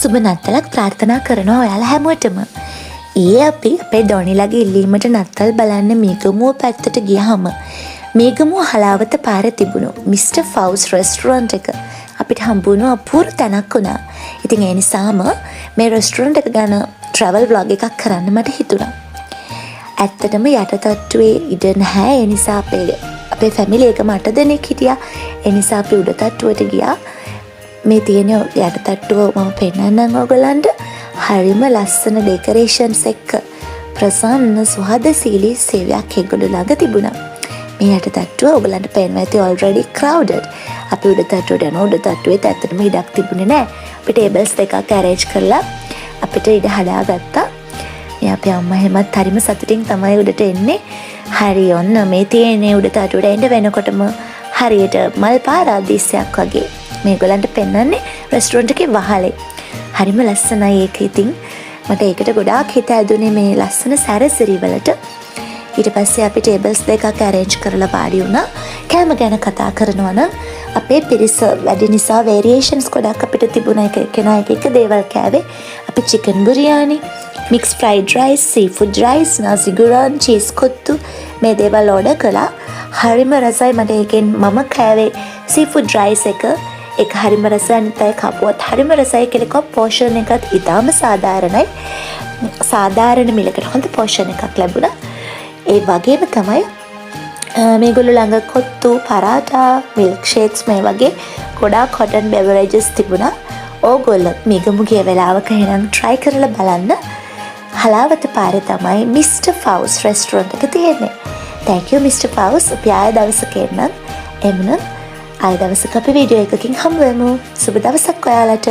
සුබ නත්තලක් ප්‍රාර්ථනා කරනවා ඔයාලා හැමෝටම. අපි අපේ ඩොනිලගේ ඉල්ලීමට නත්තල් බලන්න මේගමුව පැත්තට ගියාම මේගමුව හලාවත පාරේ තිබුණු මිස්ටර් ෆවුස් රෙස්ටුරන්ට් එක අපිට හම්බුණු අපූර්ව තැනක් වුණා. ඉතින් ඒ නිසාම මේ රෙස්ටුරන්ට් එක ගැන ට්‍රැවල් ව්ලොග් එකක් කරන්න මට හිතුණා. ඇත්තටම යටතට්ටුවේ ඉඩ නැහැ. ඒ නිසා අපේ ෆැමිලි එකම 8 දෙනෙක් හිටියා. ඒ නිසා අපි උඩ තට්ටුවට ගියා. මේ තියෙන යටතට්ටුව මම පෙන්නන්නම් ඔයගලන්ට. හරිම ලස්සන ඩෙකරේෂන්ස් එක්ක ප්‍රසන්න සුහදශීලී සේවයක් ඒගොල්ලෝ ළඟ තිබුණා. මේ යටතට්ටුව ඔයගලන්ට පේනවා ඇති already crowded. අපි උඩ තට්ටුවට යනවා. උඩ තට්ටුවේ ඇත්තටම ඉඩක් තිබුණේ නැහැ. අපි ටේබල්ස් දෙකක් arrange කරලා අපිට ඉඩ හදාගත්තා. මේ අපේ අම්මා හැමත් හරිම සතුටින් තමයි උඩට එන්නේ. හරි ඔන්න මේ තියෙන්නේ උඩ තට්ටුවට එන්න වෙනකොටම හරියට මල් පාරාදීසයක් වගේ මේගොල්ලන්ට පෙන්වන්නේ රෙස්ටුරන්ට් එකේ වහලේ. හරිම ලස්සනයි ඒක. ඉතින් මට ඒකට ගොඩාක් හිත ඇදුනේ මේ ලස්සන සැරසිරි වලට. ඊට පස්සේ අපි ටේබල්ස් දෙකක් arrange කරලා වාඩි වුණා. කෑම ගැන කතා කරනවා නම් අපේ පිරිස වැඩි නිසා variations ගොඩක් අපිට තිබුණා. එක කෙනා එක දේවල් කෑවේ. අපි chicken biryani, mixed fried rice, seafood rice, nasi goreng, cheese kottu මේ දේවල් order කළා. හරිම රසයි. මට ඒකෙන් මම කෑවේ seafood rice එක. ඒක හරිම රසයි. අනිත් අය කපුවත් හරිම රසයි කියලා කිව්වා. පෝෂන් එකත් ඉතාම සාධාරණයි. සාධාරණ මිලකට හොඳ පෝෂන් එකක් ලැබුණා. ඒ වගේම තමයි මේගොල්ලෝ ළඟ කොත්තු, පරාටා, මිල්ක් ෂේක්ස් මේ වගේ ගොඩාක් hot and beverages තිබුණා. ඕගොල්ලෝ මේගමුගේ වෙලාවක එහෙනම් try කරලා බලන්න. හලාවත පාරේ තමයි මිස්ටර් ෆවුස් රෙස්ටුරන්ට් එක තියෙන්නේ. Thank you Mr. Faus. අපි ආය දවසක එන්නම්. එමුණ ආය දවසක අපි වීඩියෝ එකකින් හම්බ වෙමු. සුබ දවසක් ඔයාලට.